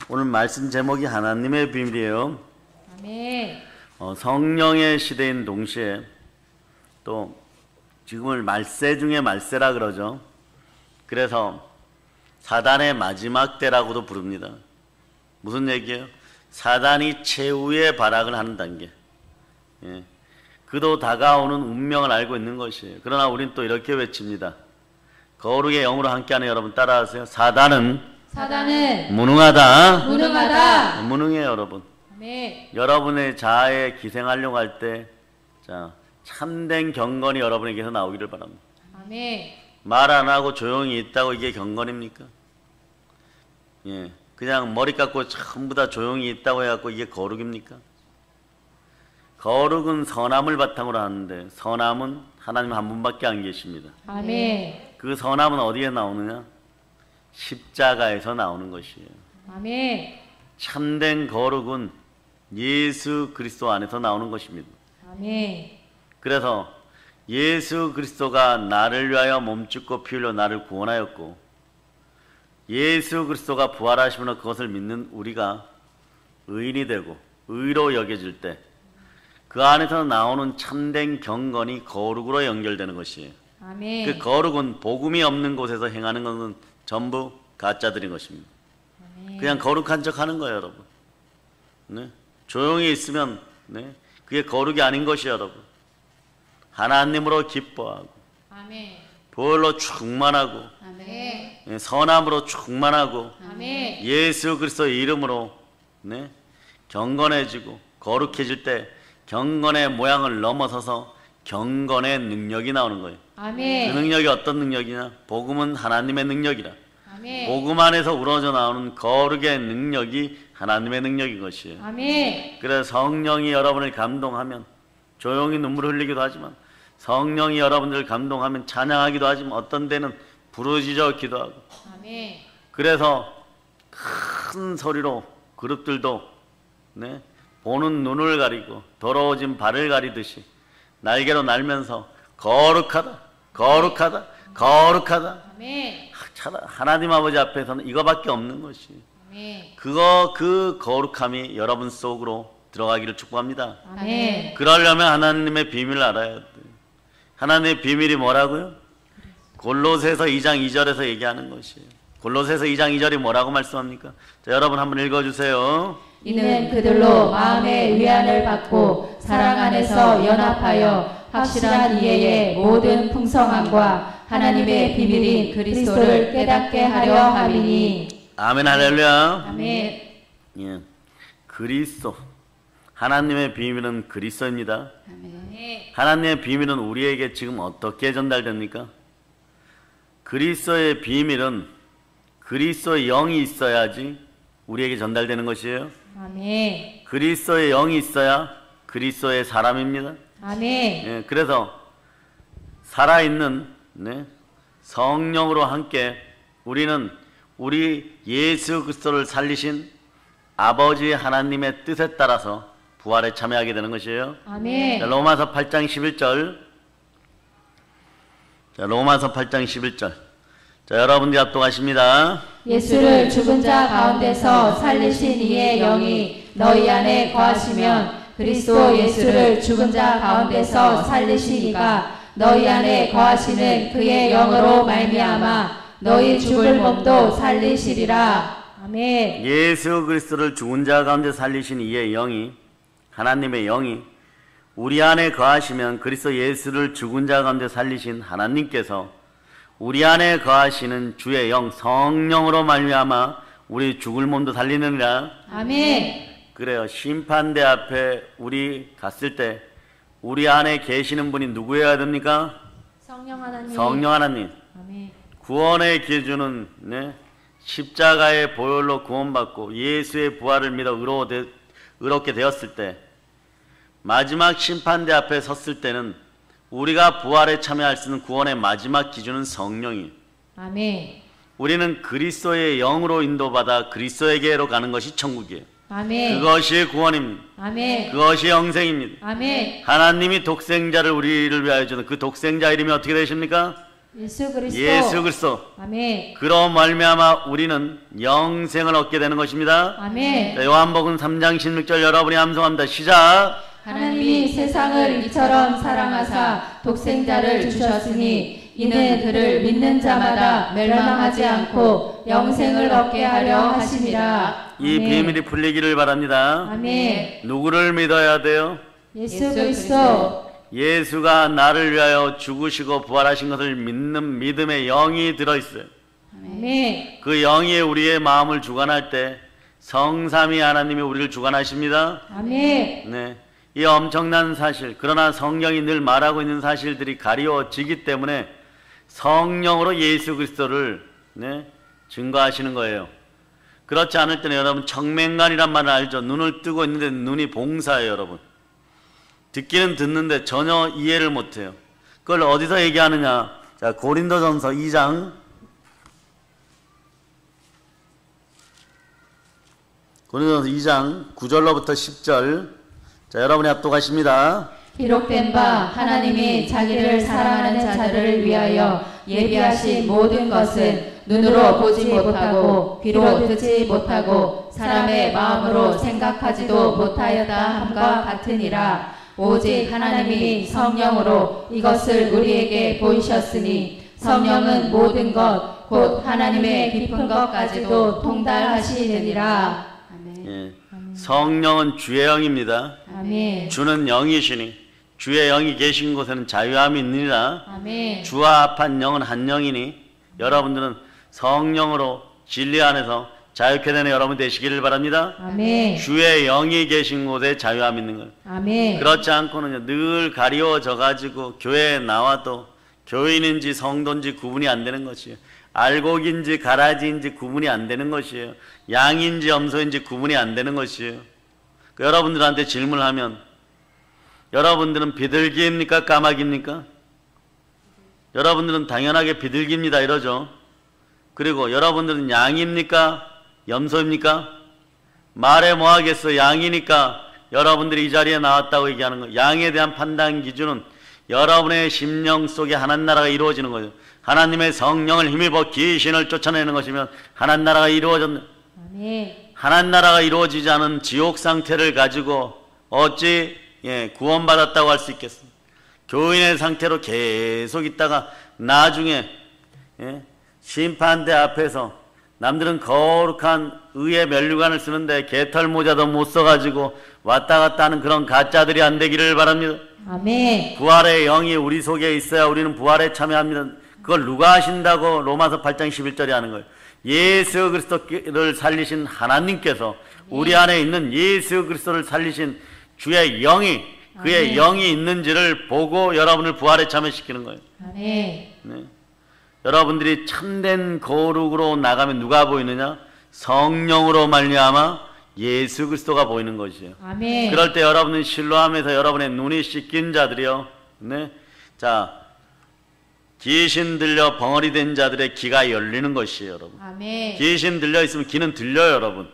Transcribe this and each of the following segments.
오늘 말씀 제목이 하나님의 비밀이에요. 아멘. 성령의 시대인 동시에 또 지금을 말세 중에 말세라 그러죠. 그래서 사단의 마지막 때라고도 부릅니다. 무슨 얘기예요? 사단이 최후의 발악을 하는 단계. 예. 그도 다가오는 운명을 알고 있는 것이에요. 그러나 우린 또 이렇게 외칩니다. 거룩의 영으로 함께하는 여러분 따라하세요. 사단은 무능하다. 무능해요, 여러분. 아멘. 여러분의 자아에 기생하려고 할 때 참된 경건이 여러분에게서 나오기를 바랍니다. 아멘. 말 안 하고 조용히 있다고 이게 경건입니까? 예, 그냥 머리 깎고 전부 다 조용히 있다고 해갖고 이게 거룩입니까? 거룩은 선함을 바탕으로 하는데 선함은 하나님 한 분밖에 안 계십니다. 아멘. 그 선함은 어디에 나오느냐? 십자가에서 나오는 것이에요. 아멘. 참된 거룩은 예수 그리스도 안에서 나오는 것입니다. 아멘. 그래서 예수 그리스도가 나를 위하여 몸짓고 피 흘려 나를 구원하였고 예수 그리스도가 부활하시면 그것을 믿는 우리가 의인이 되고 의로 여겨질 때 그 안에서 나오는 참된 경건이 거룩으로 연결되는 것이에요. 아멘. 그 거룩은 복음이 없는 곳에서 행하는 것은 전부 가짜들인 것입니다. 아멘. 그냥 거룩한 척 하는 거예요, 여러분. 네? 조용히 있으면 그게 거룩이 아닌 것이에요, 여러분. 하나님으로 기뻐하고 아멘. 보혈로 충만하고 아멘. 선함으로 충만하고 아멘. 예수 그리스도의 이름으로 경건해지고 거룩해질 때 경건의 모양을 넘어서서 경건의 능력이 나오는 거예요. 아멘. 그 능력이 어떤 능력이냐? 복음은 하나님의 능력이라. 아멘. 복음 안에서 우러져 나오는 거룩의 능력이 하나님의 능력인 것이에요. 아멘. 그래서 성령이 여러분을 감동하면 조용히 눈물 흘리기도 하지만 성령이 여러분들을 감동하면 찬양하기도 하지만 어떤 데는 부르짖어 기도하고 아멘. 그래서 큰 소리로 그룹들도 보는 눈을 가리고 더러워진 발을 가리듯이 날개로 날면서 거룩하다 거룩하다 거룩하다. 아멘. 하나님 아버지 앞에서는 이거밖에 없는 것이 아멘. 그 거룩함이 여러분 속으로 들어가기를 축복합니다. 아멘. 그러려면 하나님의 비밀을 알아야 돼요. 하나님의 비밀이 뭐라고요? 골로새서 2장 2절에서 얘기하는 것이에요. 골로새서 2장 2절이 뭐라고 말씀합니까? 자, 여러분 한번 읽어주세요. 이는 그들로 마음의 위안을 받고 사랑 안에서 연합하여 확실한 이해의 모든 풍성함과 하나님의 비밀인 그리스도를 깨닫게 하려 함이니. 아멘 할렐루야. 아멘. 예, 그리스도 하나님의 비밀은 그리스도입니다. 아멘. 하나님의 비밀은 우리에게 지금 어떻게 전달됩니까? 그리스도의 비밀은 그리스도의 영이 있어야지 우리에게 전달되는 것이에요. 아멘. 그리스도의 영이 있어야 그리스도의 사람입니다. 아멘. 예, 그래서 살아있는 성령으로 함께 우리는 우리 예수 그리스도를 살리신 아버지 하나님의 뜻에 따라서 부활에 참여하게 되는 것이에요. 아멘. 자, 로마서 8장 11절. 자, 로마서 8장 11절. 자, 여러분들이 합독하십니다. 예수를 죽은 자 가운데서 살리신 이의 영이 너희 안에 거하시면 그리스도 예수를 죽은 자 가운데서 살리신 이가 너희 안에 거하시는 그의 영으로 말미암아 너희 죽을 몸도 살리시리라. 아멘. 예수 그리스도를 죽은 자 가운데 살리신 이의 영이 하나님의 영이 우리 안에 거하시면 그리스도 예수를 죽은 자 가운데 살리신 하나님께서 우리 안에 거하시는 주의 영 성령으로 말미암아 우리 죽을 몸도 살리느니라. 아멘. 그래요. 심판대 앞에 우리 갔을 때 우리 안에 계시는 분이 누구여야 됩니까? 성령 하나님. 성령 하나님. 아멘. 구원의 기준은 십자가의 보혈로 구원받고 예수의 부활을 믿어 의롭게 되었을 때 마지막 심판대 앞에 섰을 때는 우리가 부활에 참여할 수 있는 구원의 마지막 기준은 성령이에요. 아멘. 우리는 그리스도의 영으로 인도받아 그리스도에게로 가는 것이 천국이에요. 아멘. 그것이 구원입니다. 아멘. 그것이 영생입니다. 아멘. 하나님이 독생자를 우리를 위하여 주는 그 독생자 이름이 어떻게 되십니까? 예수 그리스도. 예수 그리스도. 아멘. 그로 말미암아 우리는 영생을 얻게 되는 것입니다. 아멘. 자, 요한복음 3장 16절 여러분이 암송합니다. 시작. 하나님이 세상을 이처럼 사랑하사 독생자를 주셨으니 이는 그를 믿는 자마다 멸망하지 않고 영생을 얻게 하려 하심이라. 이 아멘. 비밀이 풀리기를 바랍니다. 아멘. 누구를 믿어야 돼요? 예수 그리스도. 예수가 나를 위하여 죽으시고 부활하신 것을 믿는 믿음의 영이 들어있어요. 아멘. 그 영이 우리의 마음을 주관할 때 성삼위 하나님이 우리를 주관하십니다. 아멘. 네, 이 엄청난 사실, 그러나 성경이 늘 말하고 있는 사실들이 가리워지기 때문에 성령으로 예수 그리스도를 증거하시는 거예요. 그렇지 않을 때는 여러분 청맹간이란 말을 알죠. 눈을 뜨고 있는데 눈이 봉사예요, 여러분. 듣기는 듣는데 전혀 이해를 못해요. 그걸 어디서 얘기하느냐? 자, 고린도전서 2장 고린도전서 2장 9절로부터 10절. 자, 여러분이 합독하십니다. 기록된 바 하나님이 자기를 사랑하는 자들을 위하여 예비하신 모든 것은 눈으로 보지 못하고 귀로 듣지 못하고 사람의 마음으로 생각하지도 못하였다 함과 같으니라. 오직 하나님이 성령으로 이것을 우리에게 보이셨으니 성령은 모든 것 곧 하나님의 깊은 것까지도 통달하시느니라. 아멘. 예, 성령은 주의 영입니다. 아멘. 주는 영이시니 주의 영이 계신 곳에는 자유함이 있느니라. 아멘. 주와 합한 영은 한 영이니 여러분들은 성령으로 진리 안에서 자유케 되는 여러분 되시기를 바랍니다. 아멘. 주의 영이 계신 곳에 자유함이 있는 거예요. 아멘. 그렇지 않고는 늘 가리워져 가지고 교회에 나와도 교인인지 성도인지 구분이 안 되는 것이에요. 알곡인지 가라지인지 구분이 안 되는 것이에요. 양인지 염소인지 구분이 안 되는 것이에요. 여러분들한테 질문하면 여러분들은 비둘기입니까? 까마귀입니까? 여러분들은 당연하게 비둘기입니다 이러죠. 그리고 여러분들은 양입니까? 염소입니까? 말해 뭐 하겠어. 양이니까 여러분들이 이 자리에 나왔다고 얘기하는 거예요. 양에 대한 판단 기준은 여러분의 심령 속에 하나님 나라가 이루어지는 거죠. 하나님의 성령을 힘입어 귀신을 쫓아내는 것이면 하나님 나라가 이루어졌네. 아멘. 하나님 나라가 이루어지지 않은 지옥 상태를 가지고 어찌 구원받았다고 할 수 있겠습니까? 교인의 상태로 계속 있다가 나중에 심판대 앞에서 남들은 거룩한 의의 면류관을 쓰는데 개털 모자도 못 써가지고 왔다 갔다 하는 그런 가짜들이 안 되기를 바랍니다. 아멘. 부활의 영이 우리 속에 있어야 우리는 부활에 참여합니다. 그걸 누가 하신다고 로마서 8장 11절에 하는 거예요. 예수 그리스도를 살리신 하나님께서 우리 안에 있는 예수 그리스도를 살리신 주의 영이 그의 영이 있는지를 보고 여러분을 부활에 참여시키는 거예요. 아멘. 네. 여러분들이 참된 거룩으로 나가면 누가 보이느냐? 성령으로 말미암아 예수 그리스도가 보이는 것이에요. 아멘. 그럴 때 여러분은 신뢰하면서 여러분의 눈이 씻긴 자들이요. 네. 자, 귀신 들려 벙어리 된 자들의 귀가 열리는 것이에요, 여러분. 아멘. 귀신 들려 있으면 귀는 들려요, 여러분.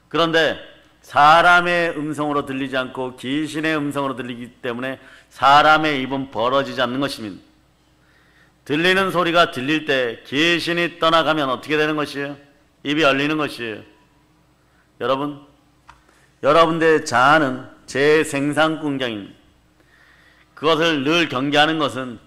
그런데 사람의 음성으로 들리지 않고 귀신의 음성으로 들리기 때문에 사람의 입은 벌어지지 않는 것입니다. 들리는 소리가 들릴 때 귀신이 떠나가면 어떻게 되는 것이에요? 입이 열리는 것이에요. 여러분, 여러분들의 자아는 재생산 공장입니다. 그것을 늘 경계하는 것은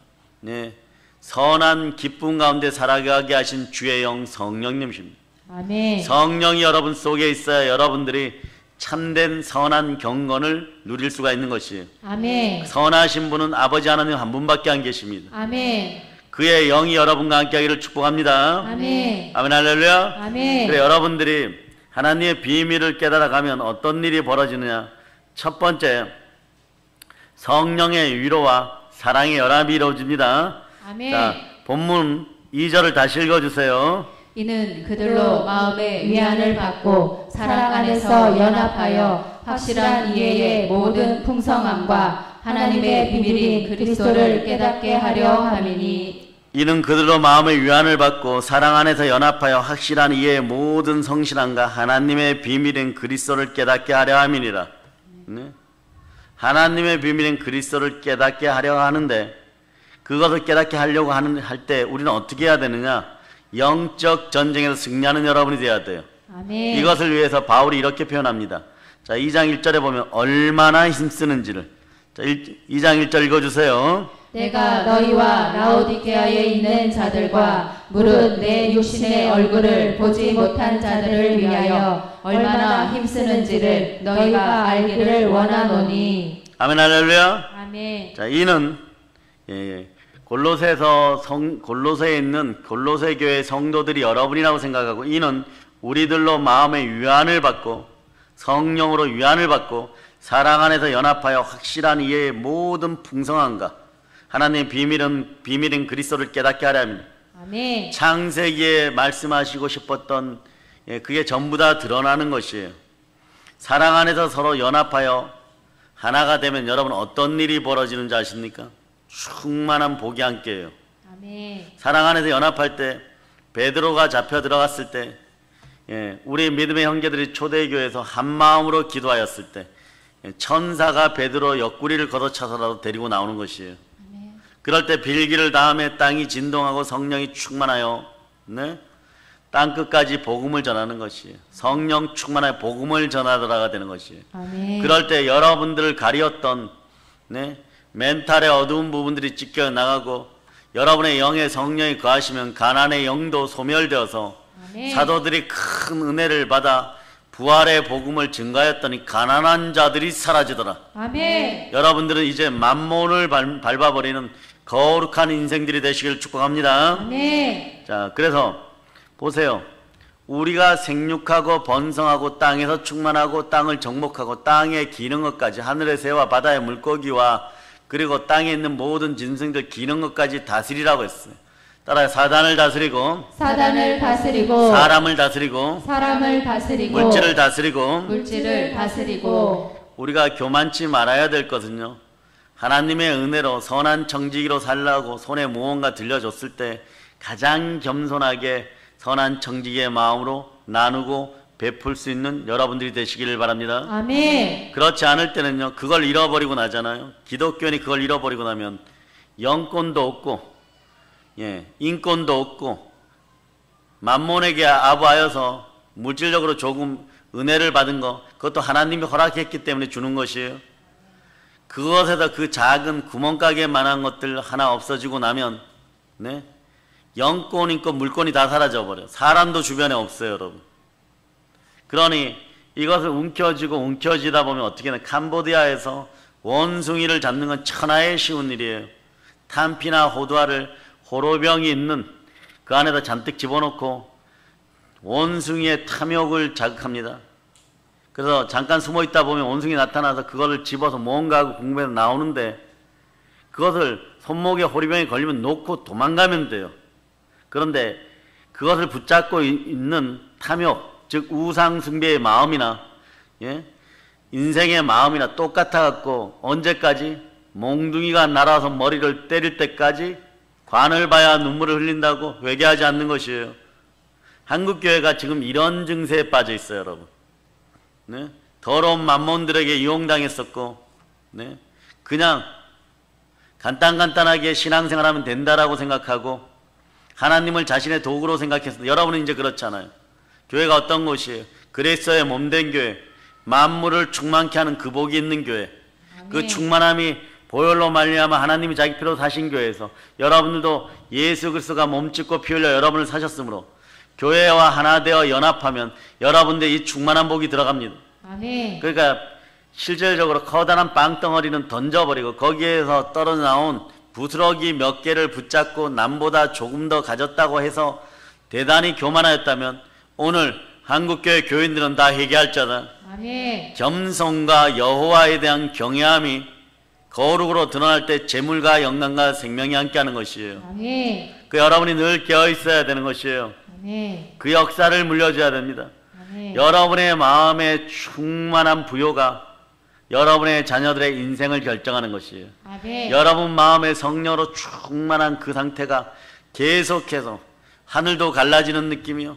선한 기쁨 가운데 살아가게 하신 주의 영 성령님이십니다. 아멘. 성령이 여러분 속에 있어야 여러분들이 참된 선한 경건을 누릴 수가 있는 것이에요. 아멘. 선하신 분은 아버지 하나님 한 분밖에 안 계십니다. 아멘. 그의 영이 여러분과 함께 하기를 축복합니다. 아멘. 아멘 할렐루야. 아멘. 그래, 여러분들이 하나님의 비밀을 깨달아가면 어떤 일이 벌어지느냐. 첫 번째, 성령의 위로와 사랑의 연합이 이루어집니다. 아멘. 자, 본문 2절을 다시 읽어주세요. 이는 그들로 마음의 위안을 받고 사랑 안에서 연합하여 확실한 이해의 모든 풍성함과 하나님의 비밀인 그리스도를 깨닫게 하려 함이니. 이는 그들로 마음의 위안을 받고 사랑 안에서 연합하여 확실한 이해의 모든 성실함과 하나님의 비밀인 그리스도를 깨닫게 하려 함이니라. 네? 하나님의 비밀인 그리스도를 깨닫게 하려 하는데 그 그것을 깨닫게 하려고 할 때 우리는 어떻게 해야 되느냐? 영적 전쟁에서 승리하는 여러분이 되어야 돼요. 아멘. 이것을 위해서 바울이 이렇게 표현합니다. 자, 2장 1절에 보면 얼마나 힘쓰는지를. 자, 2장 1절 읽어주세요. 내가 너희와 라오디게아에 있는 자들과 무릇 내 육신의 얼굴을 보지 못한 자들을 위하여 얼마나 힘쓰는지를 너희가 알기를 원하노니. 아멘 할렐루야. 아멘. 자, 이는 골로새에 있는 골로새 교회 성도들이 여러분이라고 생각하고, 이는 우리들로 마음의 위안을 받고 성령으로 위안을 받고 사랑 안에서 연합하여 확실한 이해의 모든 풍성함과 하나님의 비밀인 그리스도를 깨닫게 하려 합니다. 아멘. 창세기에 말씀하시고 싶었던 그게 전부 다 드러나는 것이에요. 사랑 안에서 서로 연합하여 하나가 되면 여러분 어떤 일이 벌어지는지 아십니까? 충만한 복이 함께해요. 아멘. 사랑 안에서 연합할 때, 베드로가 잡혀 들어갔을 때, 우리 믿음의 형제들이 초대교회에서 한 마음으로 기도하였을 때 천사가 베드로 옆구리를 걷어차서라도 데리고 나오는 것이에요. 아멘. 그럴 때 빌기를 다음에 땅이 진동하고 성령이 충만하여 땅 끝까지 복음을 전하는 것이에요. 성령 충만하여 복음을 전하더라가 되는 것이에요. 아멘. 그럴 때 여러분들을 가리었던 멘탈의 어두운 부분들이 찢겨 나가고 여러분의 영에 성령이 거하시면 가난의 영도 소멸되어서 아멘. 사도들이 큰 은혜를 받아 부활의 복음을 증가했더니 가난한 자들이 사라지더라. 아멘. 여러분들은 이제 만몬을 밟아버리는 거룩한 인생들이 되시길 축복합니다. 아멘. 자, 그래서 보세요. 우리가 생육하고 번성하고 땅에서 충만하고 땅을 정복하고 땅에 기는 것까지, 하늘의 새와 바다의 물고기와 그리고 땅에 있는 모든 짐승들 기는 것까지 다스리라고 했어요. 따라서 사단을 다스리고 사단을 다스리고 사람을 다스리고 사람을 다스리고 물질을 다스리고 물질을 다스리고. 우리가 교만치 말아야 될 것은요, 하나님의 은혜로 선한 청지기로 살라고 손에 무언가 들려줬을 때 가장 겸손하게 선한 청지기의 마음으로 나누고 베풀 수 있는 여러분들이 되시기를 바랍니다. 아멘. 그렇지 않을 때는요, 그걸 잃어버리고 나잖아요. 기독교인이 그걸 잃어버리고 나면 영권도 없고 인권도 없고 만몬에게 아부하여서 물질적으로 조금 은혜를 받은 거, 그것도 하나님이 허락했기 때문에 주는 것이에요. 그것에서 그 작은 구멍가게만한 것들 하나 없어지고 나면 영권, 인권, 물권이 다 사라져버려요. 사람도 주변에 없어요, 여러분. 그러니 이것을 움켜쥐다 보면 어떻게 되나, 캄보디아에서 원숭이를 잡는 건 천하의 쉬운 일이에요. 탄피나 호두알을 호로병이 있는 그 안에다 잔뜩 집어넣고 원숭이의 탐욕을 자극합니다. 그래서 잠깐 숨어 있다 보면 원숭이 나타나서 그거를 집어서 뭔가 하고 궁금해서 나오는데, 그것을 손목에 호리병이 걸리면 놓고 도망가면 돼요. 그런데 그것을 붙잡고 있는 탐욕, 즉 우상숭배의 마음이나 인생의 마음이나 똑같아 갖고 언제까지 몽둥이가 날아서 머리를 때릴 때까지 관을 봐야 눈물을 흘린다고 회개하지 않는 것이에요. 한국교회가 지금 이런 증세에 빠져 있어요, 여러분. 더러운 만몬들에게 이용당했었고 그냥 간단하게 신앙생활하면 된다라고 생각하고 하나님을 자신의 도구로 생각했어요. 여러분은 이제 그렇잖아요. 교회가 어떤 곳이에요? 그리스도의 몸된 교회, 만물을 충만케 하는 그 복이 있는 교회. 아멘. 그 충만함이 보혈로 말미암아 하나님이 자기 피로 사신 교회에서 여러분들도 예수 그리스도가 몸짓고 피 흘려 여러분을 사셨으므로 교회와 하나 되어 연합하면 여러분들 이 충만한 복이 들어갑니다. 아멘. 그러니까 실질적으로 커다란 빵덩어리는 던져버리고 거기에서 떨어져 나온 부스러기 몇 개를 붙잡고 남보다 조금 더 가졌다고 해서 대단히 교만하였다면 오늘 한국교회 교인들은 다 회개할 자다. 아멘. 겸손과 여호와에 대한 경외함이 거룩으로 드러날 때 재물과 영광과 생명이 함께하는 것이에요. 아멘. 그 여러분이 늘 깨어 있어야 되는 것이에요. 아멘. 그 역사를 물려줘야 됩니다. 아멘. 여러분의 마음의 충만한 부요가 여러분의 자녀들의 인생을 결정하는 것이에요. 아멘. 여러분 마음의 성령으로 충만한 그 상태가 계속해서 하늘도 갈라지는 느낌이요,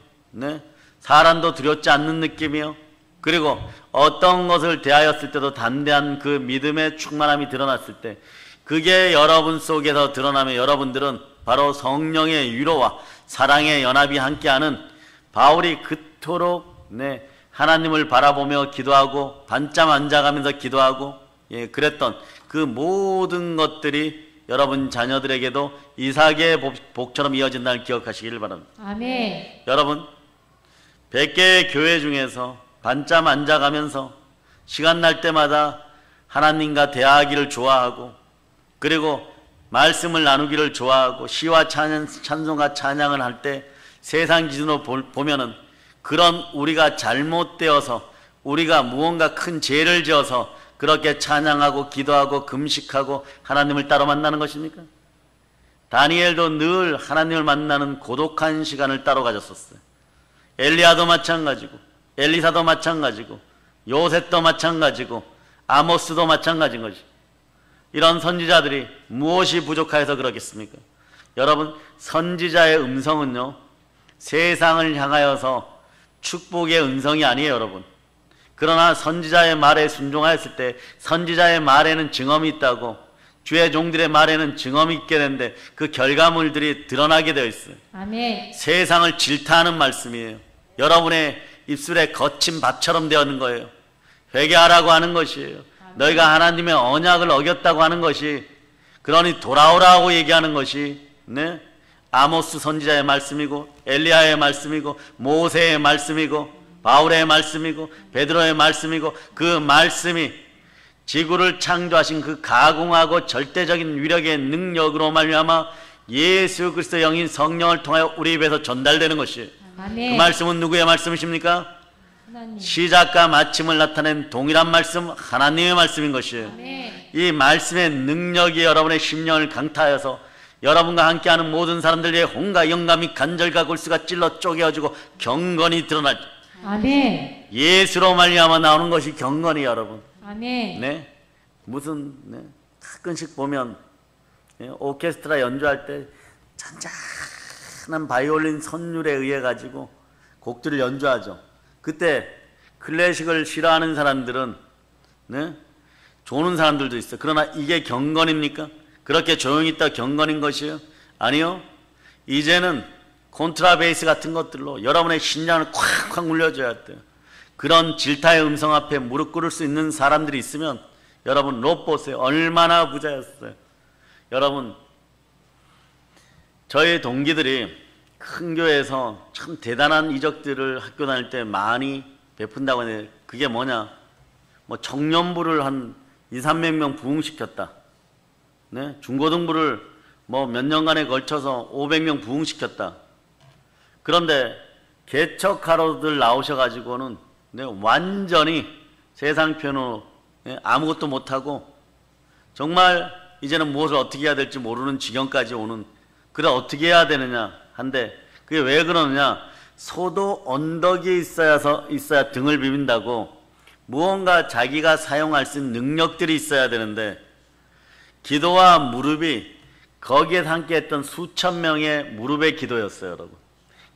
사람도 두렵지 않는 느낌이요, 그리고 어떤 것을 대하였을 때도 담대한 그 믿음의 충만함이 드러났을 때 그게 여러분 속에서 드러나면 여러분들은 바로 성령의 위로와 사랑의 연합이 함께하는 바울이 그토록 하나님을 바라보며 기도하고 반쯤 앉아가면서 기도하고 그랬던 그 모든 것들이 여러분 자녀들에게도 이삭의 복처럼 이어진다는 기억하시기를 바랍니다. 아멘. 여러분 100개의 교회 중에서 반쯤 앉아가면서 시간 날 때마다 하나님과 대화하기를 좋아하고 그리고 말씀을 나누기를 좋아하고 시와 찬송과 찬양을 할 때 세상 기준으로 보면은 그런 우리가 잘못되어서 우리가 무언가 큰 죄를 지어서 그렇게 찬양하고 기도하고 금식하고 하나님을 따로 만나는 것입니까? 다니엘도 늘 하나님을 만나는 고독한 시간을 따로 가졌었어요. 엘리야도 마찬가지고 엘리사도 마찬가지고 요셉도 마찬가지고 아모스도 마찬가지인 것이. 이런 선지자들이 무엇이 부족하여서 그러겠습니까? 여러분 선지자의 음성은요 세상을 향하여서 축복의 음성이 아니에요 여러분. 그러나 선지자의 말에 순종하였을 때 선지자의 말에는 증언이 있다고 주의 종들의 말에는 증언이 있게 되는데 그 결과물들이 드러나게 되어 있어요. 아멘. 세상을 질타하는 말씀이에요. 여러분의 입술에 거친 밥처럼 되어있는 거예요. 회개하라고 하는 것이에요. 너희가 하나님의 언약을 어겼다고 하는 것이 그러니 돌아오라고 얘기하는 것이 아모스 선지자의 말씀이고 엘리야의 말씀이고 모세의 말씀이고 바울의 말씀이고 베드로의 말씀이고 그 말씀이 지구를 창조하신 그 가공하고 절대적인 위력의 능력으로 말미암아 예수 그리스도 영인 성령을 통하여 우리 입에서 전달되는 것이에요. 아멘. 그 말씀은 누구의 말씀이십니까? 하나님. 시작과 마침을 나타낸 동일한 말씀 하나님의 말씀인 것이에요. 아멘. 이 말씀의 능력이 여러분의 심령을 강타하여서 여러분과 함께하는 모든 사람들의 혼과 영감이 간절과 골수가 찔러 쪼개어지고 경건이 드러나죠. 아멘. 예수로 말미암아 나오는 것이 경건이 여러분. 아멘. 무슨 가끔씩 보면 오케스트라 연주할 때 잔잔한 바이올린 선율에 의해 가지고 곡들을 연주하죠. 그때 클래식을 싫어하는 사람들은 조는 사람들도 있어요. 그러나 이게 경건입니까? 그렇게 조용히 있다 경건인 것이에요? 아니요. 이제는 콘트라베이스 같은 것들로 여러분의 심장을 콱콱 울려줘야 돼요. 그런 질타의 음성 앞에 무릎 꿇을 수 있는 사람들이 있으면 여러분 롯 보세요. 얼마나 부자였어요. 여러분 저희 동기들이 큰 교회에서 참 대단한 이적들을 학교 다닐 때 많이 베푼다고 하는데 그게 뭐냐, 뭐 청년부를 한 200~300명 부흥시켰다. 중고등부를 뭐 몇 년간에 걸쳐서 500명 부흥시켰다. 그런데 개척하러들 나오셔가지고는 완전히 세상 편으로 아무것도 못하고 정말 이제는 무엇을 어떻게 해야 될지 모르는 지경까지 오는, 그래 어떻게 해야 되느냐 한데 그게 왜 그러느냐, 소도 언덕이 있어야 등을 비빈다고 무언가 자기가 사용할 수 있는 능력들이 있어야 되는데 기도와 무릎이 거기에 함께 했던 수천 명의 무릎의 기도였어요. 여러분,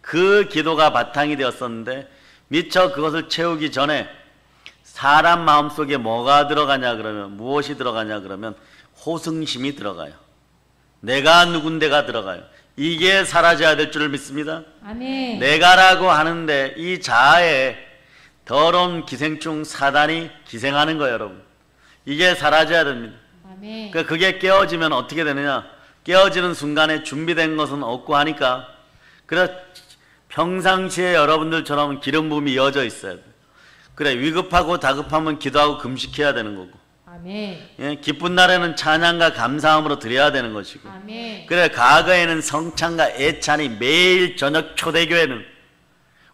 그 기도가 바탕이 되었었는데 미처 그것을 채우기 전에 사람 마음속에 뭐가 들어가냐 그러면, 무엇이 들어가냐 그러면 호승심이 들어가요. 내가 누군데가 들어가요. 이게 사라져야 될 줄을 믿습니다. 아멘. 내가라고 하는데 이 자아에 더러운 기생충 사단이 기생하는 거예요. 여러분, 이게 사라져야 됩니다. 아멘. 그러니까 그게 깨어지면 어떻게 되느냐, 깨어지는 순간에 준비된 것은 없고 하니까, 그래 평상시에 여러분들처럼 기름 부음이 이어져 있어야 돼. 그래 위급하고 다급하면 기도하고 금식해야 되는 거고, 아멘. 기쁜 날에는 찬양과 감사함으로 드려야 되는 것이고, 아멘. 그래 과거에는 성찬과 애찬이 매일 저녁, 초대교회는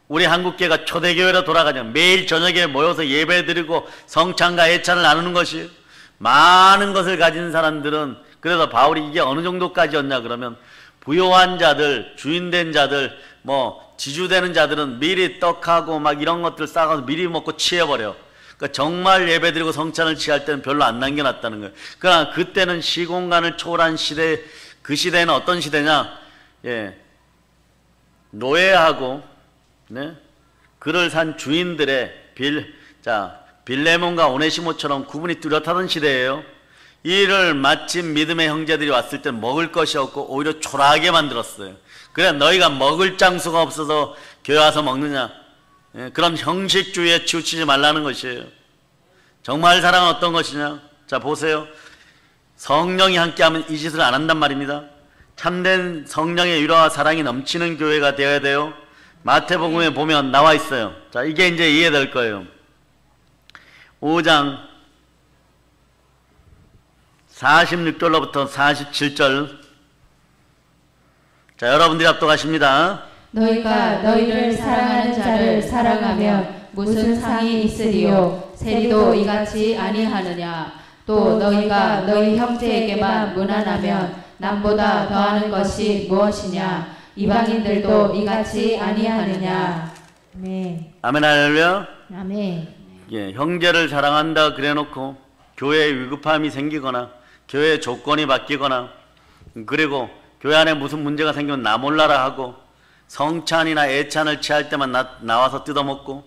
우리 한국교회가 초대교회로 돌아가냐, 매일 저녁에 모여서 예배드리고 성찬과 애찬을 나누는 것이, 많은 것을 가진 사람들은, 그래서 바울이 이게 어느 정도까지였냐 그러면 부요한 자들, 주인된 자들, 뭐 지주되는 자들은 미리 떡하고 막 이런 것들 싸가서 미리 먹고 취해버려. 그러니까 정말 예배드리고 성찬을 취할 때는 별로 안 남겨놨다는 거예요. 그러나 그때는 시공간을 초월한 시대, 그 시대는 어떤 시대냐, 노예하고 그를 산 주인들의 빌레몬과 오네시모처럼 구분이 뚜렷하던 시대예요. 일을 마친 믿음의 형제들이 왔을 때 먹을 것이 없고 오히려 초라하게 만들었어요. 그래 너희가 먹을 장소가 없어서 교회 와서 먹느냐? 그럼 형식주의에 치우치지 말라는 것이에요. 정말 사랑은 어떤 것이냐? 자 보세요. 성령이 함께하면 이 짓을 안 한단 말입니다. 참된 성령의 위로와 사랑이 넘치는 교회가 되어야 돼요. 마태복음에 보면 나와 있어요. 자 이게 이제 이해될 거예요. 5장 46절로부터 47절. 자 여러분들이 합독하십니다. 너희가 너희를 사랑하는 자를 사랑하면 무슨 상이 있으리요? 세리도 이같이 아니하느냐? 또 너희가 너희 형제에게만 무난하면 남보다 더하는 것이 무엇이냐? 이방인들도 이같이 아니하느냐? 아멘. 아멘 할렐루야. 아멘. 예, 형제를 사랑한다 그래놓고 교회에 위급함이 생기거나 교회의 조건이 바뀌거나 그리고 교회 안에 무슨 문제가 생기면 나 몰라라 하고 성찬이나 애찬을 취할 때만 나와서 뜯어먹고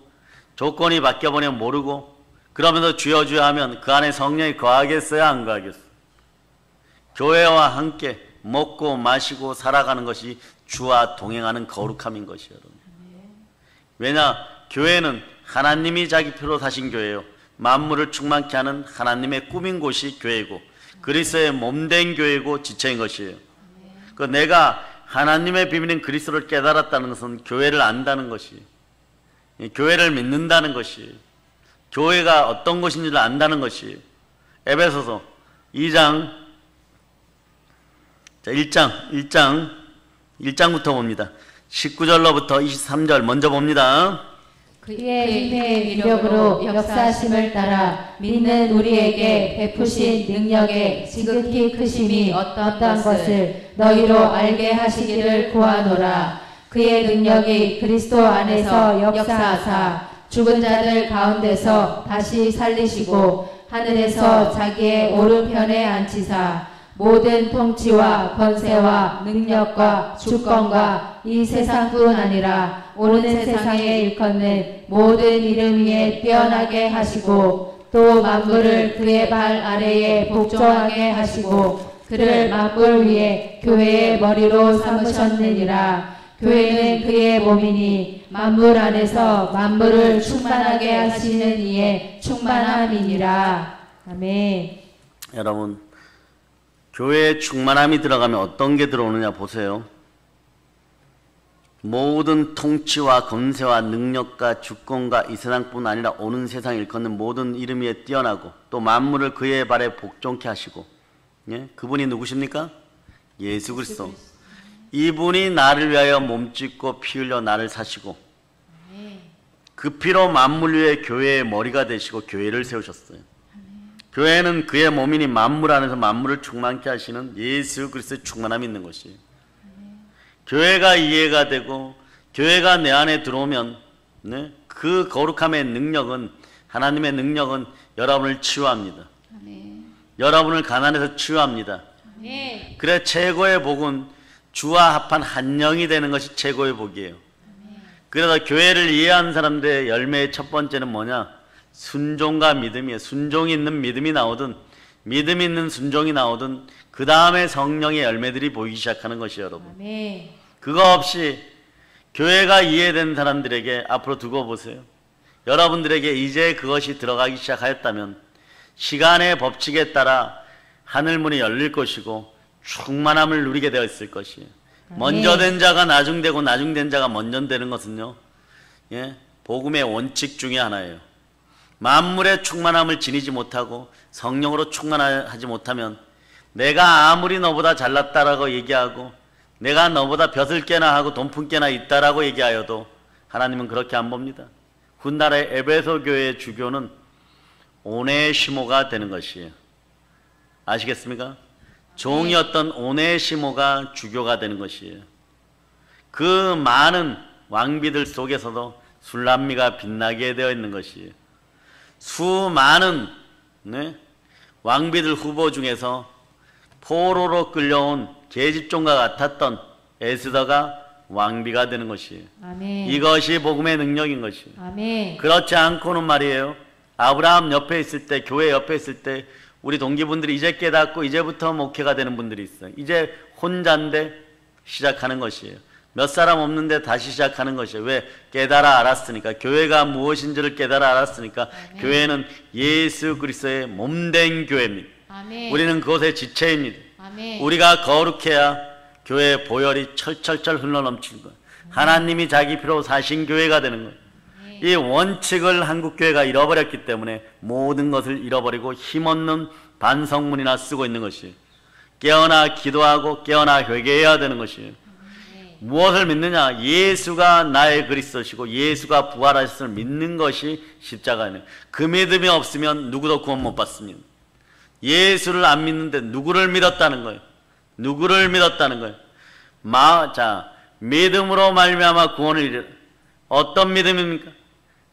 조건이 바뀌어버리면 모르고 그러면서 주여 주여 하면 그 안에 성령이 거하겠어요 안 거하겠어요? 교회와 함께 먹고 마시고 살아가는 것이 주와 동행하는 거룩함인 것이에요. 여러분. 왜냐? 교회는 하나님이 자기 피로 사신 교회예요. 만물을 충만케 하는 하나님의 꾸민 곳이 교회이고 그리스도의 몸된 교회이고 지체인 것이에요. 그 내가 하나님의 비밀인 그리스도를 깨달았다는 것은 교회를 안다는 것이, 교회를 믿는다는 것이, 교회가 어떤 것인지를 안다는 것이. 에베소서 2장 1장부터 봅니다. 19절로부터 23절 먼저 봅니다. 그의 힘의 위력으로 역사심을 따라 믿는 우리에게 베푸신 능력의 지극히 크심이 어떠한 것을 너희로 알게 하시기를 구하노라. 그의 능력이 그리스도 안에서 역사하사 죽은 자들 가운데서 다시 살리시고 하늘에서 자기의 오른편에 앉히사 모든 통치와 권세와 능력과 주권과 이 세상뿐 아니라 오는 세상에 일컫는 모든 이름 위에 뛰어나게 하시고 또 만물을 그의 발 아래에 복종하게 하시고 그를 만물 위에 교회의 머리로 삼으셨느니라. 교회는 그의 몸이니 만물 안에서 만물을 충만하게 하시는 이의 충만함이니라. 아멘. 여러분, 교회에 충만함이 들어가면 어떤 게 들어오느냐 보세요. 모든 통치와 권세와 능력과 주권과 이 세상뿐 아니라 오는 세상에 일컫는 모든 이름 위에 뛰어나고 또 만물을 그의 발에 복종케 하시고, 예? 그분이 누구십니까? 예수 그리스도. 이분이 나를 위하여 몸짓고 피 흘려 나를 사시고 그 피로 만물 위에 교회의 머리가 되시고 교회를 세우셨어요. 교회는 그의 몸이니 만물 안에서 만물을 충만케 하시는 예수 그리스도의 충만함이 있는 것이에요. 교회가 이해가 되고 교회가 내 안에 들어오면, 네? 그 거룩함의 능력은, 하나님의 능력은 여러분을 치유합니다. 여러분을 가난해서 치유합니다. 그래 최고의 복은 주와 합한 한 영이 되는 것이 최고의 복이에요. 그래서 교회를 이해하는 사람들의 열매의 첫 번째는 뭐냐? 순종과 믿음이에요. 순종이 있는 믿음이 나오든 믿음이 있는 순종이 나오든 그 다음에 성령의 열매들이 보이기 시작하는 것이에요. 여러분. 그거 없이 교회가 이해된 사람들에게 앞으로 두고 보세요. 여러분들에게 이제 그것이 들어가기 시작하였다면 시간의 법칙에 따라 하늘문이 열릴 것이고 충만함을 누리게 되어 있을 것이에요. 먼저 된 자가 나중되고 나중된 자가 먼저 되는 것은요, 예? 복음의 원칙 중에 하나예요. 만물의 충만함을 지니지 못하고 성령으로 충만하지 못하면 내가 아무리 너보다 잘났다라고 얘기하고 내가 너보다 벼슬 깨나 하고 돈푼 깨나 있다라고 얘기하여도 하나님은 그렇게 안 봅니다. 훗날의 에베소 교회의 주교는 오네시모가 되는 것이에요. 아시겠습니까? 종이었던 오네시모가 주교가 되는 것이에요. 그 많은 왕비들 속에서도 술람미가 빛나게 되어 있는 것이에요. 수많은, 네? 왕비들 후보 중에서 포로로 끌려온 계집종과 같았던 에스더가 왕비가 되는 것이에요. 아멘. 이것이 복음의 능력인 것이에요. 아멘. 그렇지 않고는 말이에요. 아브라함 옆에 있을 때, 교회 옆에 있을 때 우리 동기분들이 이제 깨닫고 이제부터 목회가 되는 분들이 있어요. 이제 혼자인데 시작하는 것이에요. 몇 사람 없는데 다시 시작하는 것이에요. 왜? 깨달아 알았으니까. 교회가 무엇인지를 깨달아 알았으니까. 아멘. 교회는 예수 그리스도의 몸된 교회입니다. 아멘. 우리는 그것의 지체입니다. 아멘. 우리가 거룩해야 교회의 보혈이 철철철 흘러넘치는 거예요. 하나님이 자기 피로 사신 교회가 되는 거예요. 이 원칙을 한국교회가 잃어버렸기 때문에 모든 것을 잃어버리고 힘없는 반성문이나 쓰고 있는 것이에요. 깨어나 기도하고 깨어나 회개해야 되는 것이에요. 무엇을 믿느냐? 예수가 나의 그리스도시고 예수가 부활하셨음을 믿는 것이 십자가예요. 그 믿음이 없으면 누구도 구원 못 받습니다. 예수를 안 믿는데 누구를 믿었다는 거예요? 누구를 믿었다는 거예요? 자, 믿음으로 말미암아 구원을 이르라. 어떤 믿음입니까?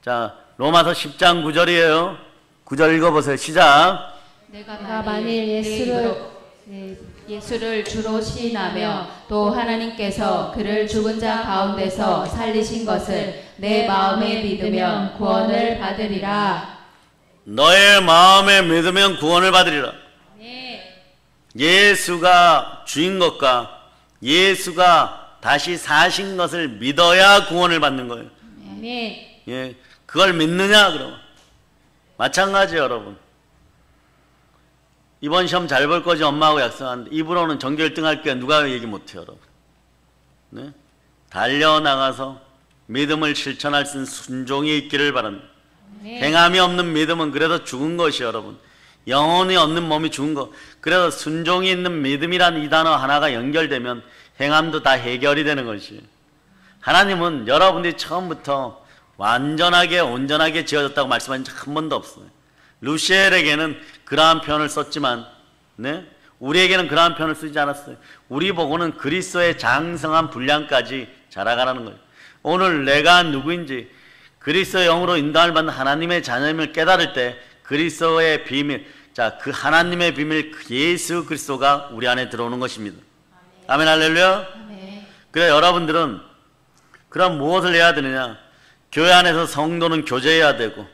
자, 로마서 10장 9절이에요. 9절 읽어보세요. 시작. 내가 만일 예수를 주로 시인하며 또 하나님께서 그를 죽은 자 가운데서 살리신 것을 내 마음에 믿으면 구원을 받으리라. 너의 마음에 믿으면 구원을 받으리라. 네. 예수가 주인 것과 예수가 다시 사신 것을 믿어야 구원을 받는 거예요. 네. 예, 그걸 믿느냐 그러면 마찬가지예요. 여러분, 이번 시험 잘 볼 거지 엄마하고 약속하는데 입으로는 전교 1등 할게 누가 얘기 못해요. 여러분, 네? 달려나가서 믿음을 실천할 수 있는 순종이 있기를 바랍니다. 네. 행함이 없는 믿음은 그래도 죽은 것이에요. 여러분, 영혼이 없는 몸이 죽은 거. 그래서 순종이 있는 믿음이란 이 단어 하나가 연결되면 행함도 다 해결이 되는 것이에요. 하나님은 여러분들이 처음부터 완전하게 온전하게 지어졌다고 말씀한 적 한 번도 없어요. 루시엘에게는 그러한 표현을 썼지만, 네? 우리에게는 그러한 표현을 쓰지 않았어요. 우리 보고는 그리스도의 장성한 분량까지 자라가라는 거예요. 오늘 내가 누구인지 그리스도의 영으로 인도함을 받는 하나님의 자녀임을 깨달을 때 그리스도의 비밀, 자, 그 하나님의 비밀 예수 그리스도가 우리 안에 들어오는 것입니다. 아멘, 할렐루야. 아멘. 그래, 여러분들은 그럼 무엇을 해야 되느냐? 교회 안에서 성도는 교제해야 되고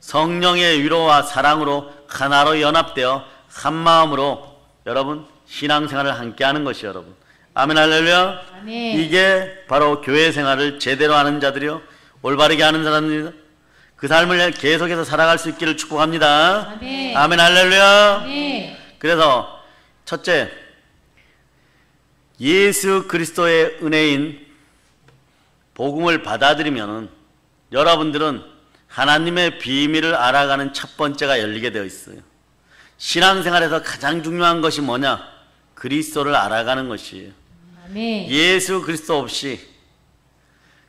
성령의 위로와 사랑으로 하나로 연합되어 한 마음으로 여러분 신앙생활을 함께하는 것이 여러분. 아멘, 할렐루야. 아멘. 이게 바로 교회 생활을 제대로 하는 자들이요, 올바르게 하는 사람입니다. 그 삶을 계속해서 살아갈 수 있기를 축복합니다. 아멘. 아멘, 할렐루야. 아멘. 그래서 첫째, 예수 그리스도의 은혜인 복음을 받아들이면 여러분들은 하나님의 비밀을 알아가는 첫 번째가 열리게 되어 있어요. 신앙생활에서 가장 중요한 것이 뭐냐? 그리스도를 알아가는 것이에요. 아멘. 예수 그리스도 없이,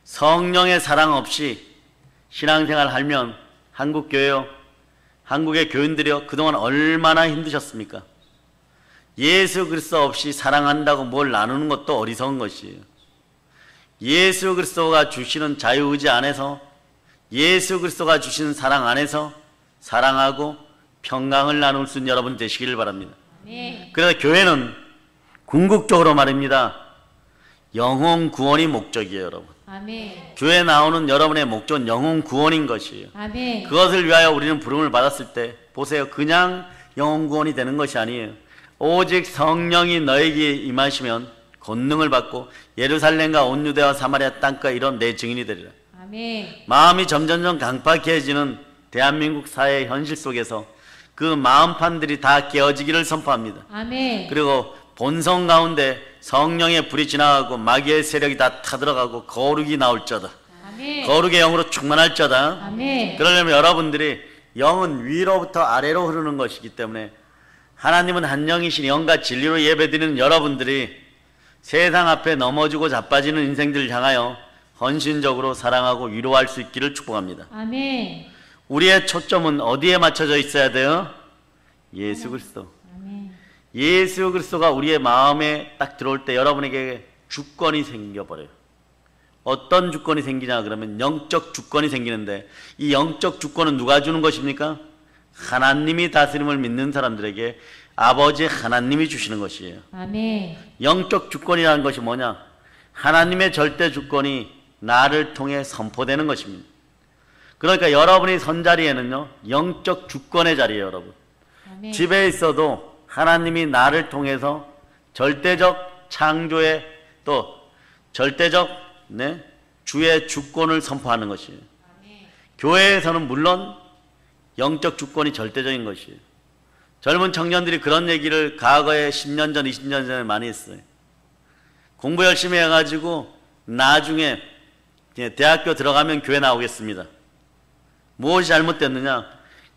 성령의 사랑 없이 신앙생활 하면 한국교회요, 한국의 교인들이요, 그동안 얼마나 힘드셨습니까? 예수 그리스도 없이 사랑한다고 뭘 나누는 것도 어리석은 것이에요. 예수 그리스도가 주시는 자유의지 안에서, 예수 그리스도가 주시는 사랑 안에서 사랑하고 평강을 나눌 수 있는 여러분 되시기를 바랍니다. 아멘. 그래서 교회는 궁극적으로 말입니다, 영혼 구원이 목적이에요. 여러분, 아멘. 교회 나오는 여러분의 목적은 영혼 구원인 것이에요. 아멘. 그것을 위하여 우리는 부름을 받았을 때 보세요, 그냥 영혼 구원이 되는 것이 아니에요. 오직 성령이 너에게 임하시면 권능을 받고 예루살렘과 온 유대와 사마리아 땅과 이런 내 증인이 되리라. 아멘. 마음이 점점점 강팍해지는 대한민국 사회의 현실 속에서 그 마음판들이 다 깨어지기를 선포합니다. 아멘. 그리고 본성 가운데 성령의 불이 지나가고 마귀의 세력이 다 타들어가고 거룩이 나올저다. 아멘. 거룩의 영으로 충만할저다. 아멘. 그러려면 여러분들이 영은 위로부터 아래로 흐르는 것이기 때문에 하나님은 한 영이신 영과 진리로 예배드리는 여러분들이 세상 앞에 넘어지고 자빠지는 인생들을 향하여 헌신적으로 사랑하고 위로할 수 있기를 축복합니다. 아멘. 우리의 초점은 어디에 맞춰져 있어야 돼요? 예수 그리스도. 아멘. 예수 그리스도가 우리의 마음에 딱 들어올 때 여러분에게 주권이 생겨버려요. 어떤 주권이 생기냐 그러면 영적 주권이 생기는데, 이 영적 주권은 누가 주는 것입니까? 하나님이 다스림을 믿는 사람들에게 아버지 하나님이 주시는 것이에요. 아멘. 영적 주권이라는 것이 뭐냐? 하나님의 절대 주권이 나를 통해 선포되는 것입니다. 그러니까 여러분이 선 자리에는요, 영적 주권의 자리예요. 여러분, 아멘. 집에 있어도 하나님이 나를 통해서 절대적 창조의 또 절대적 주의 주권을 선포하는 것이에요. 교회에서는 물론 영적 주권이 절대적인 것이에요. 젊은 청년들이 그런 얘기를 과거에 10년 전, 20년 전에 많이 했어요. 공부 열심히 해가지고 나중에 대학교 들어가면 교회 나오겠습니다. 무엇이 잘못됐느냐?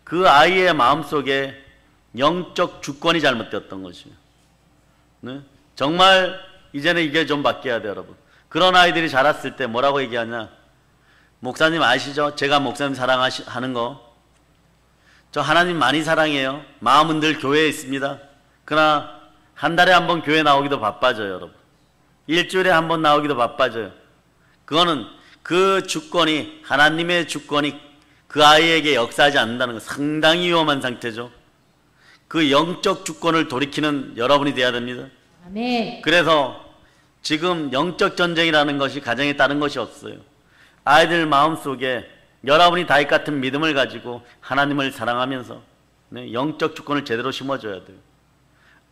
그 아이의 마음속에 영적 주권이 잘못되었던 것이에요. 네? 정말 이제는 이게 좀 바뀌어야 돼요, 여러분. 그런 아이들이 자랐을 때 뭐라고 얘기하냐? 목사님 아시죠? 제가 목사님 사랑하는 거. 저 하나님 많이 사랑해요. 마음은 늘 교회에 있습니다. 그러나 한 달에 한 번 교회 나오기도 바빠져요, 여러분. 일주일에 한 번 나오기도 바빠져요. 그거는 그 주권이, 하나님의 주권이 그 아이에게 역사하지 않는다는 건 상당히 위험한 상태죠. 그 영적 주권을 돌이키는 여러분이 돼야 됩니다. 아멘. 그래서 지금 영적 전쟁이라는 것이 가정에 다른 것이 없어요. 아이들 마음속에 여러분이 다윗 같은 믿음을 가지고 하나님을 사랑하면서 영적 주권을 제대로 심어줘야 돼요.